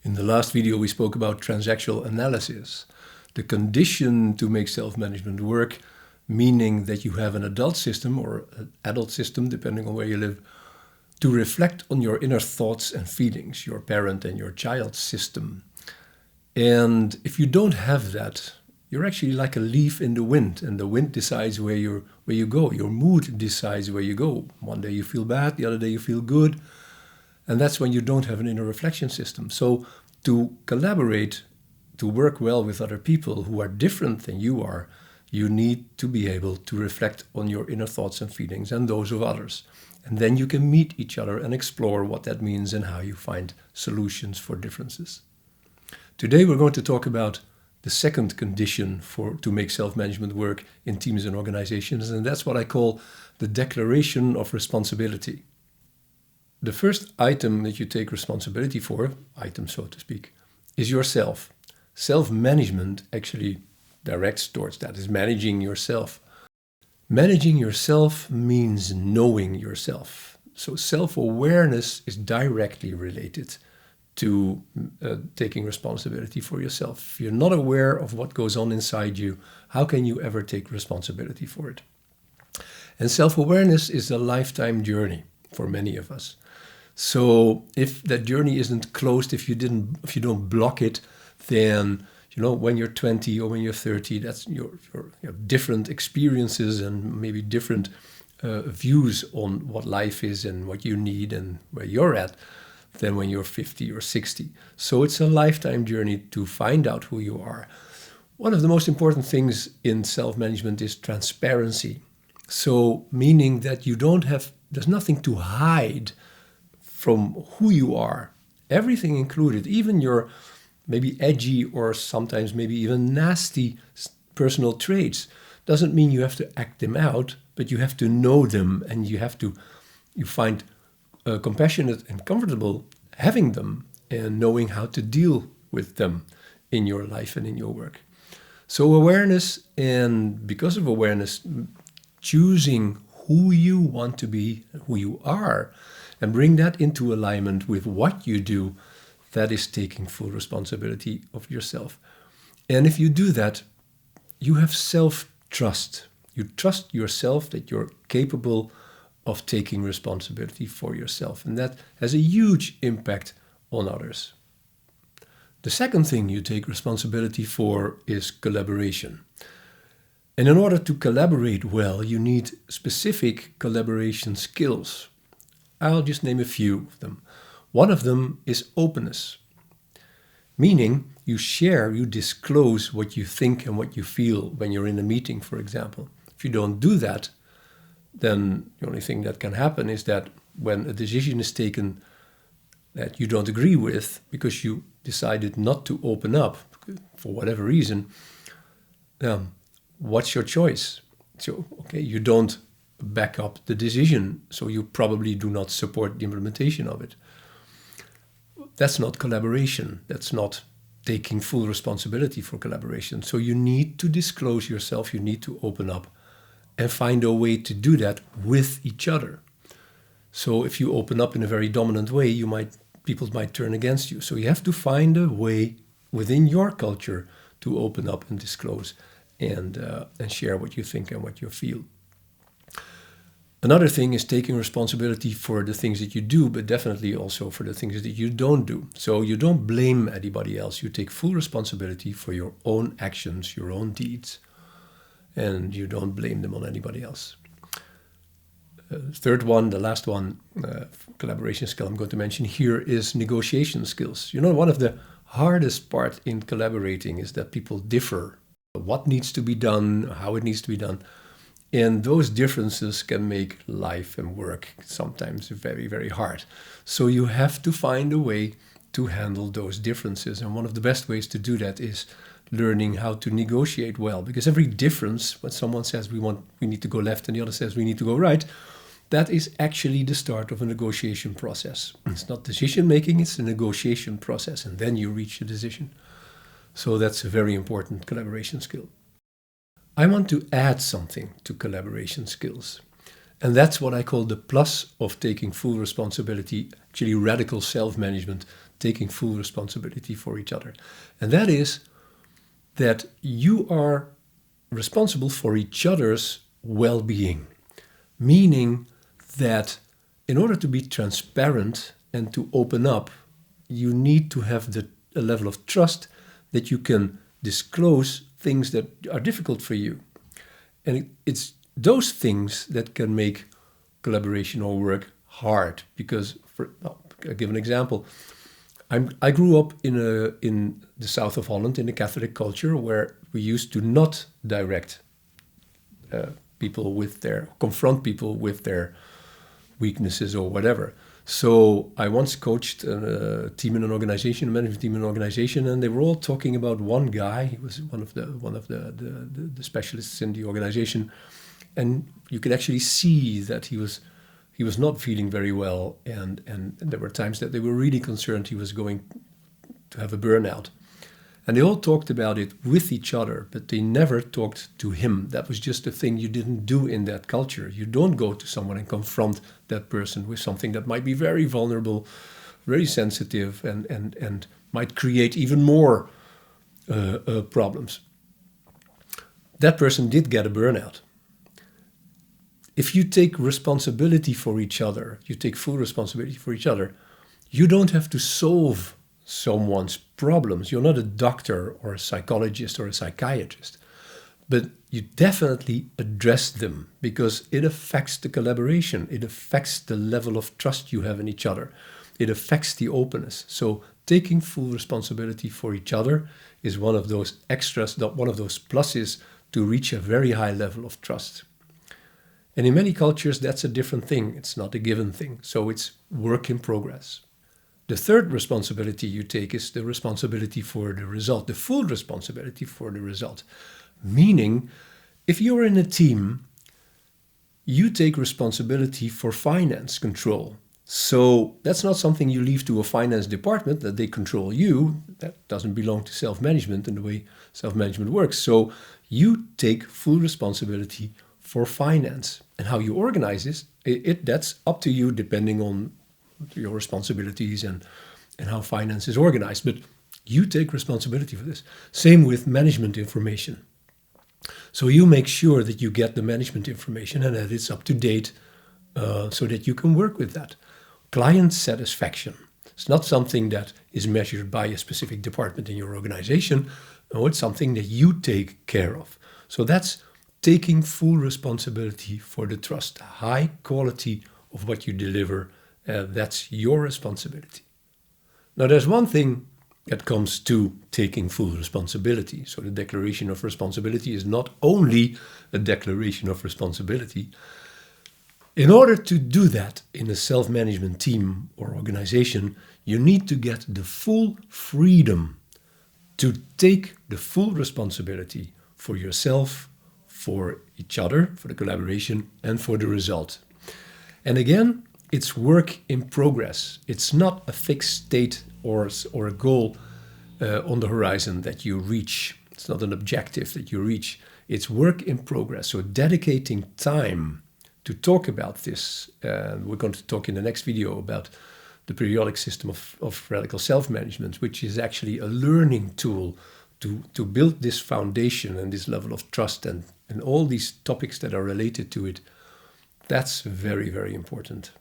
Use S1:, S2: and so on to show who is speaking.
S1: In the last video, we spoke about transactional analysis, the condition to make self-management work, meaning that you have an adult system or an adult system, depending on where you live, to reflect on your inner thoughts and feelings, your parent and your child system. And if you don't have that, you're actually like a leaf in the wind, and the wind decides where you go. Your mood decides where you go. One day you feel bad, the other day you feel good. And that's when you don't have an inner reflection system. So to collaborate, to work well with other people who are different than you are, you need to be able to reflect on your inner thoughts and feelings and those of others. And then you can meet each other and explore what that means and how you find solutions for differences. Today we're going to talk about the second condition to make self-management work in teams and organizations, and that's what I call the declaration of responsibility. The first item that you take responsibility for, item so to speak, is yourself. Self-management actually directs towards that, is managing yourself. Managing yourself means knowing yourself. So self-awareness is directly related to taking responsibility for yourself. If you're not aware of what goes on inside you, how can you ever take responsibility for it? And self-awareness is a lifetime journey for many of us. So if that journey isn't closed, if you don't block it, then when you're 20 or when you're 30, that's you have different experiences and maybe different views on what life is and what you need and where you're at than when you're 50 or 60. So it's a lifetime journey to find out who you are. One of the most important things in self-management is transparency. So meaning that there's nothing to hide from who you are, everything included, even your maybe edgy or sometimes maybe even nasty personal traits. Doesn't mean you have to act them out, but you have to know them, and you find compassionate and comfortable having them and knowing how to deal with them in your life and in your work. So awareness, and because of awareness, choosing who you want to be, who you are, and bring that into alignment with what you do, that is taking full responsibility of yourself. And if you do that, you have self-trust. You trust yourself that you're capable of taking responsibility for yourself. And that has a huge impact on others. The second thing you take responsibility for is collaboration. And in order to collaborate well, you need specific collaboration skills. I'll just name a few of them. One of them is openness, meaning you disclose what you think and what you feel when you're in a meeting, for example. If you don't do that, then the only thing that can happen is that when a decision is taken that you don't agree with because you decided not to open up for whatever reason, what's your choice? So, you don't back up the decision, so you probably do not support the implementation of it. That's not collaboration. That's not taking full responsibility for collaboration. So you need to disclose yourself, you need to open up and find a way to do that with each other. So if you open up in a very dominant way, people might turn against you. So you have to find a way within your culture to open up and disclose and share what you think and what you feel. Another thing is taking responsibility for the things that you do, but definitely also for the things that you don't do. So you don't blame anybody else. You take full responsibility for your own actions, your own deeds, and you don't blame them on anybody else. Third one, the last one, collaboration skill I'm going to mention here is negotiation skills. One of the hardest part in collaborating is that people differ. What needs to be done, how it needs to be done. And those differences can make life and work sometimes very, very hard. So you have to find a way to handle those differences. And one of the best ways to do that is learning how to negotiate well. Because every difference, when someone says we need to go left and the other says we need to go right, that is actually the start of a negotiation process. It's not decision making, it's a negotiation process. And then you reach a decision. So that's a very important collaboration skill. I want to add something to collaboration skills. And that's what I call the plus of taking full responsibility, actually radical self-management, taking full responsibility for each other. And that is that you are responsible for each other's well-being, meaning that in order to be transparent and to open up, you need to have a level of trust that you can disclose things that are difficult for you. And it's those things that can make collaboration or work hard. Because, I'll give an example. I grew up in the south of Holland in a Catholic culture where we used to not direct confront people with their weaknesses or whatever. So I once coached a team in an organization, a management team in an organization, and they were all talking about one guy. He was one of the specialists in the organization, and you could actually see that he was not feeling very well, and there were times that they were really concerned he was going to have a burnout. And they all talked about it with each other, but they never talked to him. That was just a thing you didn't do in that culture. You don't go to someone and confront that person with something that might be very vulnerable, very sensitive, and might create even more problems. That person did get a burnout. If you take responsibility for each other, you take full responsibility for each other, you don't have to solve someone's problems. You're not a doctor or a psychologist or a psychiatrist, but you definitely address them because it affects the collaboration. It affects the level of trust you have in each other. It affects the openness. So taking full responsibility for each other is one of those extras, one of those pluses to reach a very high level of trust. And in many cultures, that's a different thing. It's not a given thing. So it's work in progress. The third responsibility you take is the responsibility for the result, the full responsibility for the result. Meaning, if you're in a team, you take responsibility for finance control. So that's not something you leave to a finance department, that they control you. That doesn't belong to self-management and the way self-management works. So you take full responsibility for finance. And how you organize this, that's up to you depending on your responsibilities and how finance is organized. But you take responsibility for this. Same with management information. So you make sure that you get the management information and that it's up to date so that you can work with that. Client satisfaction. It's not something that is measured by a specific department in your organization. No, it's something that you take care of. So that's taking full responsibility for the trust, the high quality of what you deliver. That's your responsibility. Now, there's one thing that comes to taking full responsibility. So the declaration of responsibility is not only a declaration of responsibility. In order to do that in a self-management team or organization, you need to get the full freedom to take the full responsibility for yourself, for each other, for the collaboration, and for the result. And again, it's work in progress. It's not a fixed state or a goal on the horizon that you reach. It's not an objective that you reach. It's work in progress. So dedicating time to talk about this. We're going to talk in the next video about the periodic system of radical self-management, which is actually a learning tool to build this foundation and this level of trust and all these topics that are related to it. That's very, very important.